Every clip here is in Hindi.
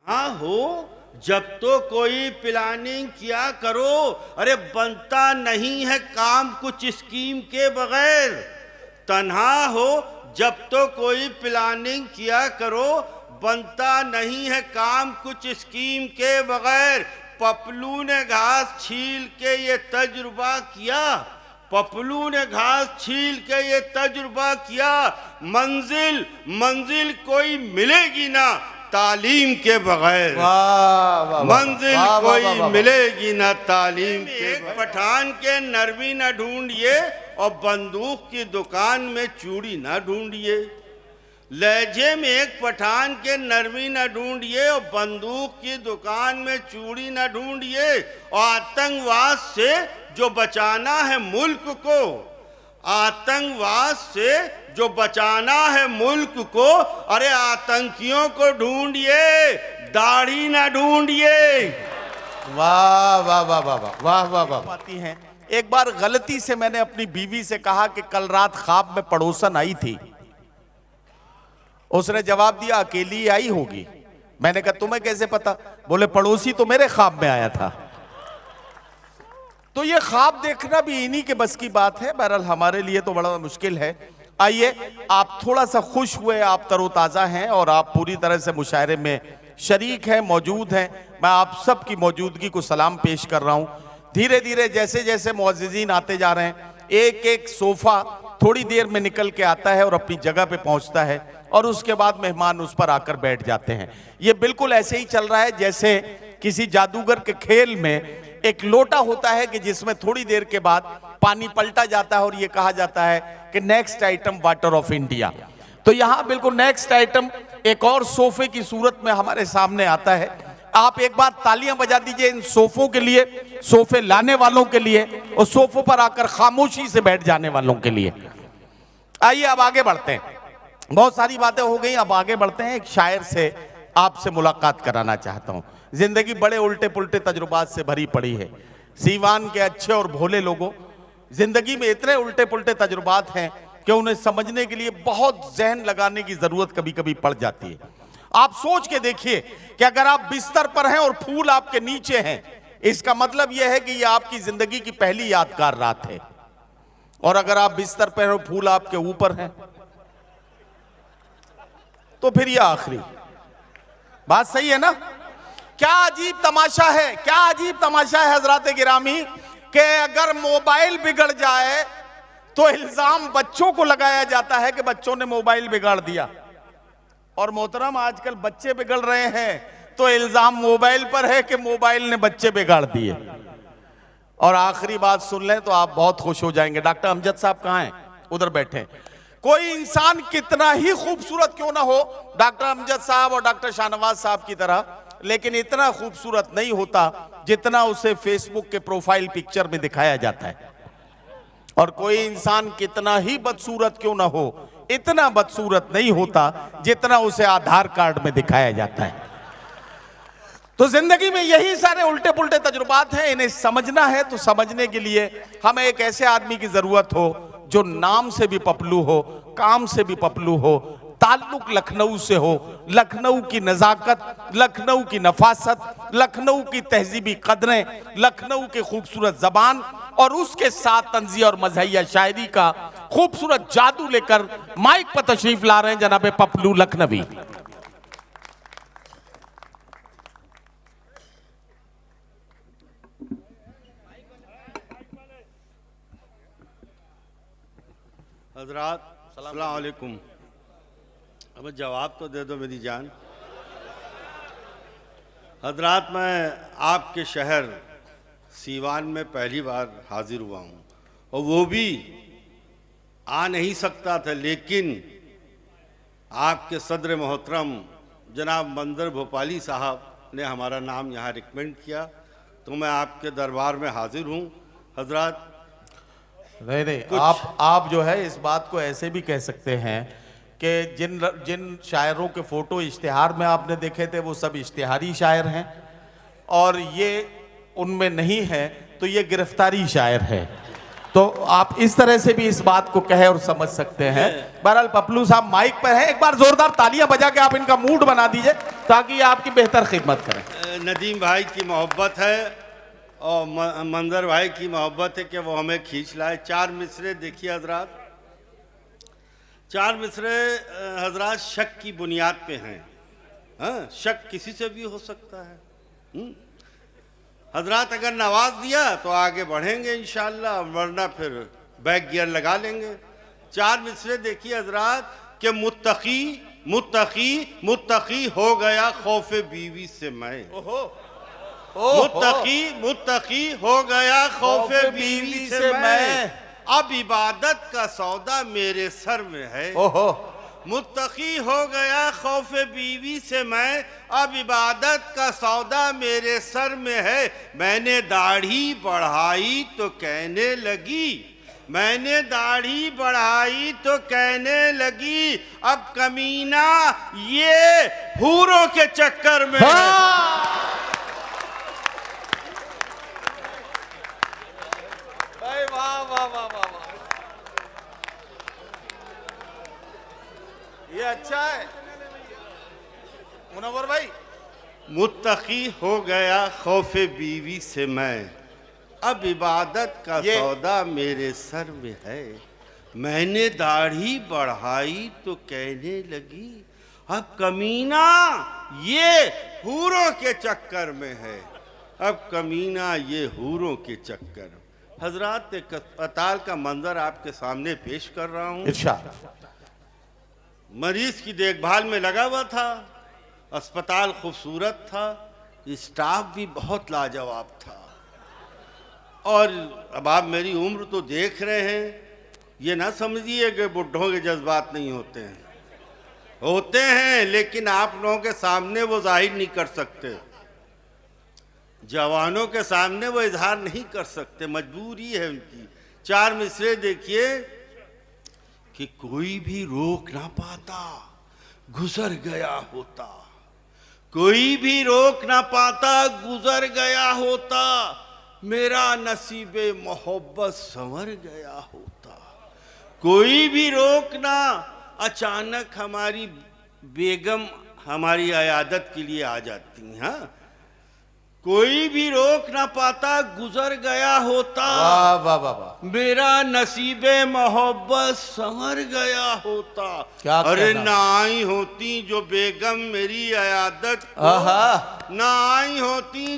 हाँ हो, जब तो कोई प्लानिंग किया करो। अरे बनता नहीं है काम कुछ स्कीम के बगैर। तन्हा हो जब तो कोई प्लानिंग किया करो, बनता नहीं है काम कुछ स्कीम के बगैर। पपलू ने घास छील के ये तजुर्बा किया, पपलू ने घास छील के ये तजुर्बा किया। मंजिल मंजिल कोई मिलेगी ना तालीम के बगैर। मंजिल कोई मिलेगी ना तालीम के। एक पठान के नरमी न ढूंढिए और बंदूक की दुकान में चूड़ी न ढूंढिए। लहजे में एक पठान के नरमी न ढूंढिए और बंदूक की दुकान में चूड़ी न ढूंढिए। और आतंकवाद से जो बचाना है मुल्क को, आतंकवाद से जो बचाना है मुल्क को, अरे आतंकियों को ढूंढिए, दाढ़ी ना ढूंढिए। वाह वाह वाह वाह वाह वाह वाह आती हैं। एक बार गलती से मैंने अपनी बीवी से कहा कि कल रात ख्वाब में पड़ोसन आई थी। उसने जवाब दिया अकेली आई होगी। मैंने कहा तुम्हें कैसे पता? बोले पड़ोसी तो मेरे ख्वाब में आया था। तो ये ख्वाब देखना भी इन्हीं के बस की बात है। बहरहाल हमारे लिए तो बड़ा मुश्किल है। आइए, आप थोड़ा सा खुश हुए, आप तरोताज़ा हैं और आप पूरी तरह से मुशायरे में शरीक हैं, मौजूद हैं। मैं आप सब की मौजूदगी को सलाम पेश कर रहा हूँ। धीरे धीरे जैसे जैसे मुअज़्ज़िज़ीन आते जा रहे हैं, एक एक सोफ़ा थोड़ी देर में निकल के आता है और अपनी जगह पे पहुँचता है और उसके बाद मेहमान उस पर आकर बैठ जाते हैं। ये बिल्कुल ऐसे ही चल रहा है जैसे किसी जादूगर के खेल में एक लोटा होता है कि जिसमें थोड़ी देर के बाद पानी पलटा जाता है और ये कहा जाता है कि next item water of India. तो यहाँ बिल्कुल नेक्स्ट आइटम एक और सोफे की सूरत में हमारे सामने आता है। आप एक बार तालियां बजा दीजिए इन सोफों के लिए, सोफे लाने वालों के लिए और सोफों पर आकर खामोशी से बैठ जाने वालों के लिए। आइए अब आगे बढ़ते हैं। बहुत सारी बातें हो गई, अब आगे बढ़ते हैं। एक शायर से आपसे मुलाकात कराना चाहता हूँ। जिंदगी बड़े उल्टे पुल्टे तजुर्बात से भरी पड़ी है। सीवान के अच्छे और भोले लोगों, जिंदगी में इतने उल्टे पुल्टे तजुर्बात हैं कि उन्हें समझने के लिए बहुत जहन लगाने की जरूरत कभी कभी पड़ जाती है। आप सोच के देखिए कि अगर आप बिस्तर पर हैं और फूल आपके नीचे हैं, इसका मतलब यह है कि यह आपकी जिंदगी की पहली यादगार रात है। और अगर आप बिस्तर पर हैं और फूल आपके ऊपर हैं तो फिर यह आखिरी। बात सही है ना? क्या अजीब तमाशा है, क्या अजीब तमाशा है हजरात गिरामी कि अगर मोबाइल बिगड़ जाए तो इल्जाम बच्चों को लगाया जाता है कि बच्चों ने मोबाइल बिगाड़ दिया। और मोहतरम आजकल बच्चे बिगड़ रहे हैं तो इल्जाम मोबाइल पर है कि मोबाइल ने बच्चे बिगाड़ दिए। और आखिरी बात सुन लें तो आप बहुत खुश हो जाएंगे। डॉक्टर अमजद साहब कहाँ हैं? उधर बैठे। कोई इंसान कितना ही खूबसूरत क्यों ना हो, डॉक्टर अमजद साहब और डॉक्टर शाहनवाज साहब की तरह, लेकिन इतना खूबसूरत नहीं होता जितना उसे फेसबुक के प्रोफाइल पिक्चर में दिखाया जाता है। और कोई इंसान कितना ही बदसूरत क्यों ना हो, इतना बदसूरत नहीं होता जितना उसे आधार कार्ड में दिखाया जाता है। तो जिंदगी में यही सारे उल्टे पुल्टे तजुर्बात हैं। इन्हें समझना है तो समझने के लिए हमें एक ऐसे आदमी की जरूरत हो जो नाम से भी पपलू हो, काम से भी पपलू हो, ताल्लुक लखनऊ से हो, लखनऊ की नजाकत, लखनऊ की नफासत, लखनऊ की तहजीबी कदरें, लखनऊ की खूबसूरत जबान और उसके साथ तंज़िया और मज़हिया शायरी का खूबसूरत जादू लेकर माइक पर तशरीफ ला रहे हैं जनाब पपलू लखनवी। हजरात अस्सलाम वालेकुम। अब जवाब तो दे दो मेरी जान। हजरात, मैं आपके शहर सीवान में पहली बार हाजिर हुआ हूँ और वो भी आ नहीं सकता था, लेकिन आपके सदर मोहतरम जनाब मंजर भोपाली साहब ने हमारा नाम यहाँ रिकमेंड किया तो मैं आपके दरबार में हाजिर हूँ। हजरात नहीं, आप जो है इस बात को ऐसे भी कह सकते हैं कि जिन शायरों के फोटो इश्तिहार में आपने देखे थे वो सब इश्तिहारी शायर हैं और ये उनमें नहीं है तो ये गिरफ्तारी शायर है। तो आप इस तरह से भी इस बात को कहे और समझ सकते हैं। बहरहाल पपलू साहब माइक पर हैं, एक बार जोरदार तालियां बजा के आप इनका मूड बना दीजिए। ताकि आपकी बेहतर खिदमत करें। नदीम भाई की मोहब्बत है और मंजर भाई की मोहब्बत है कि वो हमें खींच लाए। चार मिसरे देखिए हजरात, चार मिसरे हजरात शक की बुनियाद पे हैं। हाँ, शक किसी से भी हो सकता है। हजरात अगर नवाज दिया तो आगे बढ़ेंगे इंशाअल्लाह, वरना फिर बैक गियर लगा लेंगे। चार मिसरे देखिए हजरात कि मुत्तकी मुत्तकी मुत्तकी हो गया खौफे बीवी से मैं। मुत्तकी मुत्तकी हो गया खौफे बीवी से मैं, अब इबादत का सौदा मेरे सर में है। मुत्तकी हो गया खौफे बीवी से मैं, अब इबादत का सौदा मेरे सर में है। मैंने दाढ़ी बढ़ाई तो कहने लगी, मैंने दाढ़ी बढ़ाई तो कहने लगी, अब कमीना ये हूरों के चक्कर में है। वाह वाह वाह वाह वाह, ये अच्छा है मुनव्वर भाई। मुत्तकी हो गया खौफे बीवी से मैं, अब इबादत का सौदा मेरे सर में है। मैंने दाढ़ी बढ़ाई तो कहने लगी, अब कमीना ये हूरों के चक्कर में है। अब कमीना ये हूरों के चक्कर में। हजरात, एक अस्पताल का मंजर आपके सामने पेश कर रहा हूँ। मरीज की देखभाल में लगा हुआ था, अस्पताल खूबसूरत था, स्टाफ भी बहुत लाजवाब था। और अब आप मेरी उम्र तो देख रहे हैं, ये ना समझिए कि बुढ़ों के जज्बात नहीं होते हैं, होते हैं, लेकिन आप लोगों के सामने वो जाहिर नहीं कर सकते। जवानों के सामने वो इजहार नहीं कर सकते, मजबूरी है उनकी। चार मिसरे देखिए कि कोई भी रोक ना पाता, गुजर गया होता। कोई भी रोक ना पाता, गुजर गया होता। मेरा नसीबे मोहब्बत संवर गया होता। कोई भी रोक ना, अचानक हमारी बेगम हमारी अयादत के लिए आ जाती। हाँ, कोई भी रोक ना पाता, गुजर गया होता। वाह वाह वाह वाह, मेरा नसीबे मोहब्बत संवर गया होता। क्या अरे ना आई होती जो बेगम मेरी अयादत को, ना आई होती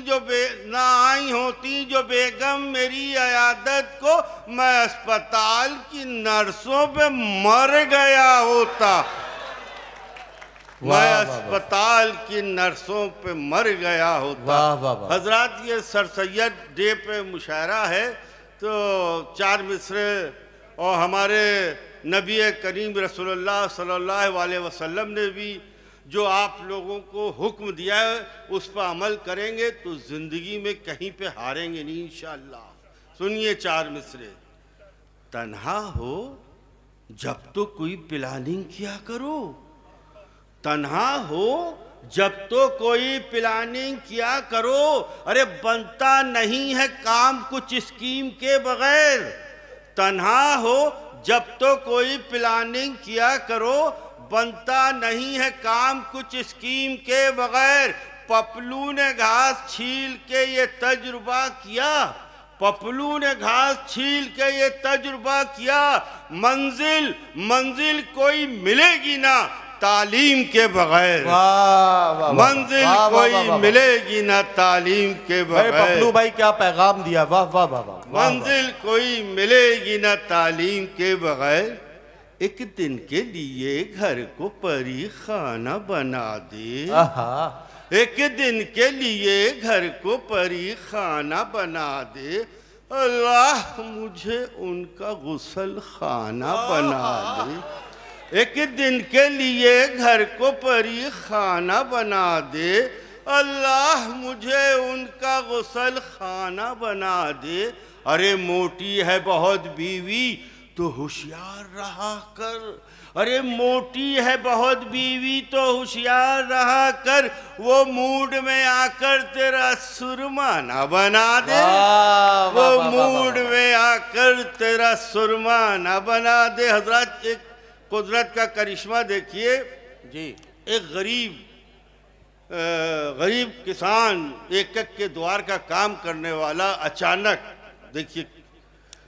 जो बेगम मेरी अयादत को, मैं अस्पताल की नर्सों पे मर गया होता। मैं अस्पताल की नर्सों पे मर गया होता। हजरात, ये सर सैयद डे पे मुशायरा है, तो चार मिसरे और हमारे नबी करीम रसूलुल्लाह सल्लल्लाहु अलैहि वसल्लम ने भी जो आप लोगों को हुक्म दिया है उस पर अमल करेंगे तो ज़िंदगी में कहीं पे हारेंगे नहीं इंशाअल्लाह। सुनिए चार मिसरे। तन्हा हो जब तो कोई प्लानिंग किया करो, तन्हा हो जब तो कोई प्लानिंग किया करो। अरे बनता नहीं है काम कुछ स्कीम के बगैर। तन्हा हो जब तो कोई प्लानिंग किया करो, बनता नहीं है काम कुछ स्कीम के बगैर। पपलू ने घास छील के ये तजुर्बा किया, पपलू ने घास छील के ये तजुर्बा किया। मंजिल मंजिल कोई मिलेगी ना तालीम के बगैर। मंजिल कोई मिलेगी ना तालीम के बगैर। पपलू भाई क्या पैगाम दिया, वाह वाह वाह वाह। मंजिल कोई मिलेगी ना तालीम के बगैर। एक दिन के लिए घर को परी खाना बना दे, एक दिन के लिए घर को परी खाना बना दे। अल्लाह मुझे उनका गुसल खाना बना दे। एक दिन के लिए घर को परी खाना बना दे। अल्लाह मुझे उनका गुसल खाना बना दे। अरे मोटी है बहुत बीवी तो होशियार रहा कर, अरे मोटी है बहुत बीवी तो होशियार रहा कर। वो मूड में आकर तेरा सुरमा ना बना दे, वो मूड में आकर तेरा सुरमा ना बना दे। हजरत, एक कुदरत का करिश्मा देखिए जी। एक गरीब गरीब किसान एक एक के द्वार का काम करने वाला अचानक, देखिए,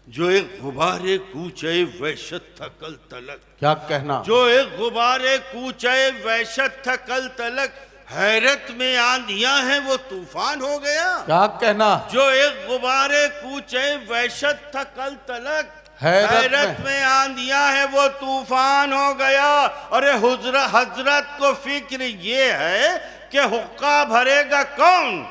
जो एक गुब्बारे कूचे वहशत था कल तलक, क्या कहना, जो एक गुब्बारे कूचे वहशत था कल तलक, हैरत में आंधियां हैं वो तूफान हो गया। क्या कहना, जो एक गुब्बारे कूचे वहशत था कल तलक, हैरत में आंधियां हैं वो तूफान हो गया। अरे हजरत को फिक्र ये है कि हुक्का भरेगा कौन,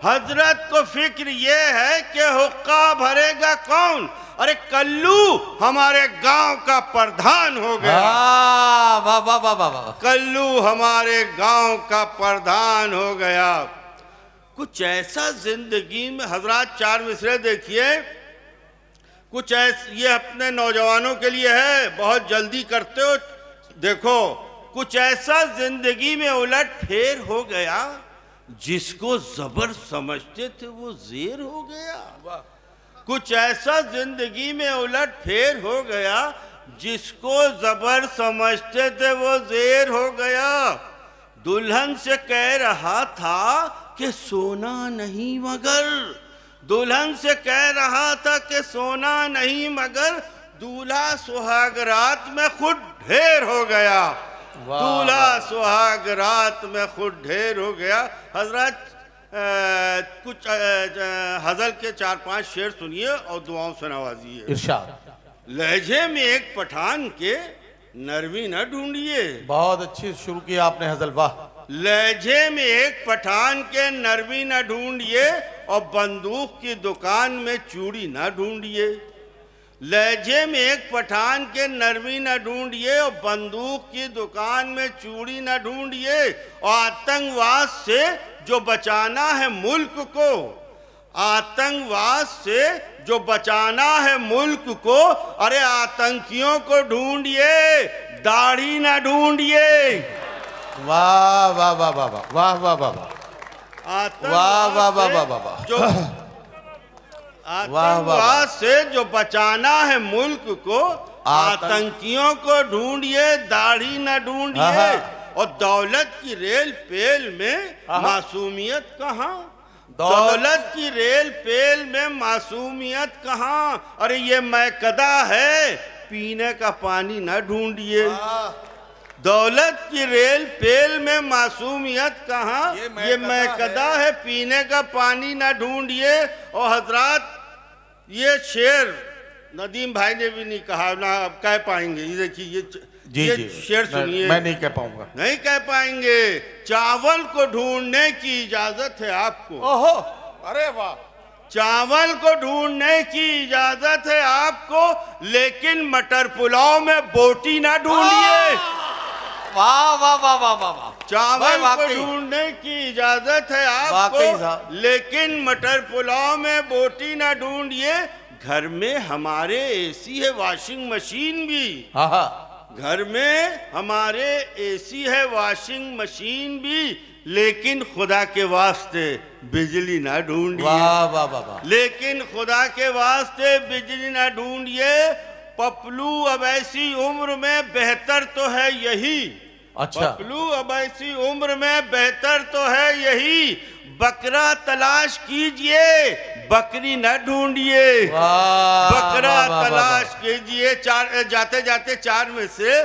हजरत को फिक्र ये है कि हुक्का भरेगा कौन। अरे कल्लू हमारे गांव का प्रधान हो गया। वाह वाह वाह वाह, कल्लू हमारे गांव का प्रधान हो गया। कुछ ऐसा जिंदगी में हजरत, चार मिसरे देखिए, कुछ ऐसा, ये अपने नौजवानों के लिए है, बहुत जल्दी करते हो। देखो, कुछ ऐसा जिंदगी में उलट फेर हो गया, जिसको जबर समझते थे वो जेर हो गया। कुछ ऐसा जिंदगी में उलट फेर हो गया, जिसको जबर समझते थे वो जेर हो गया। दुल्हन से कह रहा था कि सोना नहीं मगर, दुल्हन से कह रहा था कि सोना नहीं मगर, दूल्हा सुहाग रात में खुद ढेर हो गया। दूल्हा सुहाग रात में खुद ढेर हो गया। हजरत कुछ हजल के 4-5 शेर सुनिए और दुआओं से नवाजिए। इरशाद। लहजे में एक पठान के नरवी न ढूंढिए। बहुत अच्छी शुरू किया आपने हजल, वाह। लहजे में एक पठान के नरवी न ढूंढिए और बंदूक की दुकान में चूड़ी न ढूंढिए। लहजे में एक पठान के नरमी न ढूंढिए और बंदूक की दुकान में चूड़ी न ढूंढिए। और आतंकवाद से जो बचाना है मुल्क को, आतंकवाद से जो बचाना है मुल्क को, अरे आतंकियों को ढूंढिए, दाढ़ी न ढूंढिए। वाह वाह वाह वाह वाह वाह वाह वाह वाह वाह वाह वाह वाह, जो आतंकवाद से जो बचाना है मुल्क को, आतंकियों को ढूंढिए, दाढ़ी न ढूंढिए। और दौलत की रेल पेल में मासूमियत कहाँ, दौलत की रेल पेल में मासूमियत कहाँ। अरे ये मैकदा है, पीने का पानी न ढूंढिए। दौलत की रेल पेल में मासूमियत कहाँ, ये मैकदा है, पीने का पानी न ढूंढिए। और हजरात, ये शेर नदीम भाई ने भी नहीं कहा, ना आप कह पाएंगे। ये देखिए, ये शेर सुनिए। मैं नहीं कह पाऊंगा, नहीं कह पाएंगे। चावल को ढूंढने की इजाजत है आपको। ओहो, अरे वाह। चावल को ढूंढने की इजाजत है आपको, लेकिन मटर पुलाव में बोटी ना ढूंढिए। वाह वाह वाह वाह वाह। चावल को ढूंढने की इजाजत है आपको, लेकिन मटर पुलाव में बोटी ना ढूंढिए। घर में हमारे एसी है, वॉशिंग मशीन भी। घर में हमारे एसी है, वॉशिंग मशीन भी, लेकिन खुदा के वास्ते बिजली ना ढूंढिए। वाह वाह वाह। लेकिन खुदा के वास्ते बिजली ना ढूंढिए। पपलू अब ऐसी उम्र में बेहतर तो है यही। अच्छा। पपलू अब ऐसी उम्र में बेहतर तो है यही। बकरा तलाश कीजिए, बकरी न ढूंढिए। बकरा तलाश कीजिए। जाते जाते 4 में से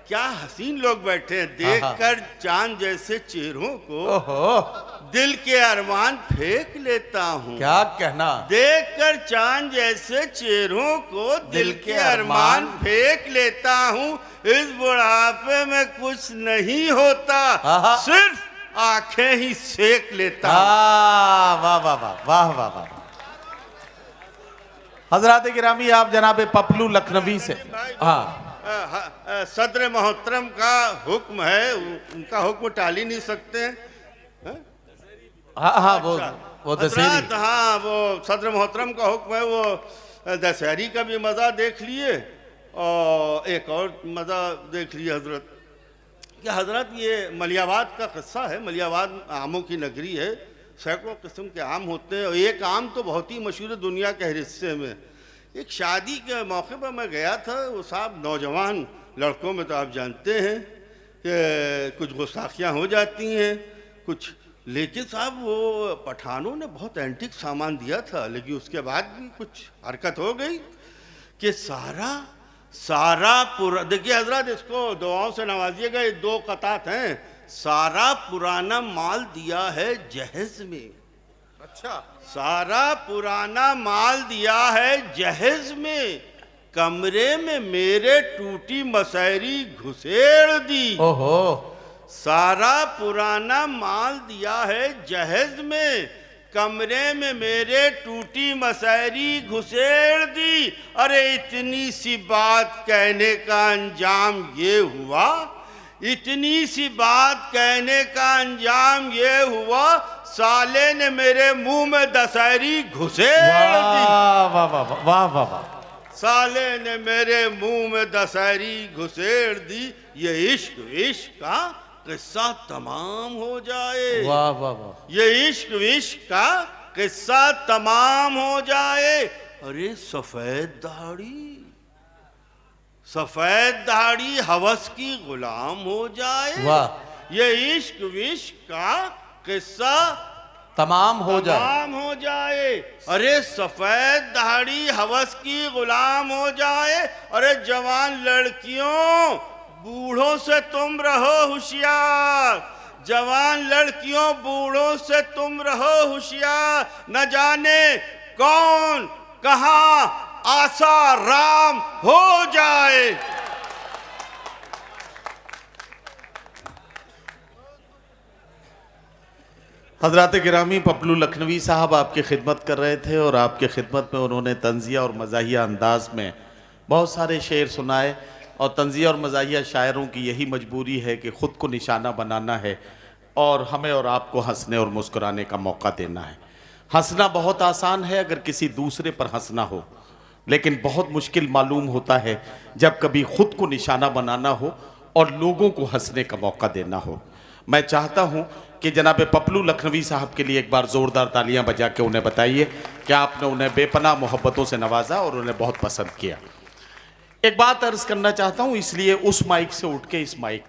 क्या हसीन लोग बैठे हैं, देखकर चांद जैसे चेहरों को दिल के अरमान फेंक लेता हूँ। क्या कहना। देखकर चांद जैसे चेहरों को दिल के अरमान फेंक लेता हूँ। इस बुढ़ापे में कुछ नहीं होता, सिर्फ आंखें ही सेक लेता। वाह वाह वाह वाह वाह वाह। हजरात गिरामी, आप जनाब पपलू लखनवी से, हाँ, सदर मोहतरम का हुक्म है, उनका हुक्म टाल ही नहीं सकते हैं। हाँ हाँ, वो दशहरी, हाँ, वो सदर मोहतरम का हुक्म है। वो दशहरी का भी मज़ा देख लिए और एक और मज़ा देख लिए हजरत। कि हजरत, ये मलियाबाद का किस्सा है। मलियाबाद आमों की नगरी है, सैकड़ों किस्म के आम होते हैं। और एक आम तो बहुत ही मशहूर है दुनिया के हर हिस्से में। एक शादी के मौके पर मैं गया था। वो साहब, नौजवान लड़कों में तो आप जानते हैं कि कुछ गुस्ताखियाँ हो जाती हैं। कुछ, लेकिन साहब वो पठानों ने बहुत एंटीक सामान दिया था, लेकिन उसके बाद भी कुछ हरकत हो गई कि सारा पूरा, देखिए हजरत इसको दुआओं से नवाजिएगा, ये 2 कतात हैं। सारा पुराना माल दिया है जहेज में। अच्छा। सारा पुराना माल दिया है जहेज में, कमरे में मेरे टूटी मसहरी घुसेड़ दी। ओहो। सारा पुराना माल दिया है जहेज में, कमरे में मेरे टूटी मसहरी घुसेड़ दी। अरे इतनी सी बात कहने का अंजाम ये हुआ, इतनी सी बात कहने का अंजाम ये हुआ, साले ने मेरे मुंह में दशहरी घुसेड़ दी। वाह वाह वाह वाह वाह वाह। साले ने मेरे मुंह में दशहरी घुसेड़ दी। ये इश्क का किस्सा तमाम हो जाए। वाह वाह वाह। ये इश्क का किस्सा तमाम हो जाए। अरे सफेद दाढ़ी हवस की गुलाम हो जाए। वाह। ये इश्क का किस्सा तमाम हो जाए। अरे सफेद दाढ़ी हवस की गुलाम हो जाए। अरे जवान लड़कियों, बूढ़ों से तुम रहो होशियार। जवान लड़कियों, बूढ़ों से तुम रहो होशियार। न जाने कौन कहां आसाराम हो जाए। हजरात गिरामी, पपलू लखनवी साहब आपकी खिदमत कर रहे थे और आपके खिदमत में उन्होंने तंजिया और मज़ाहिया अंदाज में बहुत सारे शेर सुनाए। और तंजिया और मज़ाहिया शायरों की यही मजबूरी है कि ख़ुद को निशाना बनाना है और हमें और आपको हंसने और मुस्कुराने का मौका देना है। हंसना बहुत आसान है अगर किसी दूसरे पर हंसना हो, लेकिन बहुत मुश्किल मालूम होता है जब कभी ख़ुद को निशाना बनाना हो और लोगों को हंसने का मौका देना हो। मैं चाहता हूँ कि जनाब पपलू लखनवी साहब के लिए एक बार ज़ोरदार तालियां बजा के उन्हें बताइए कि आपने उन्हें बेपनाह मोहब्बतों से नवाजा और उन्हें बहुत पसंद किया। एक बात अर्ज़ करना चाहता हूँ, इसलिए उस माइक से उठ के इस माइक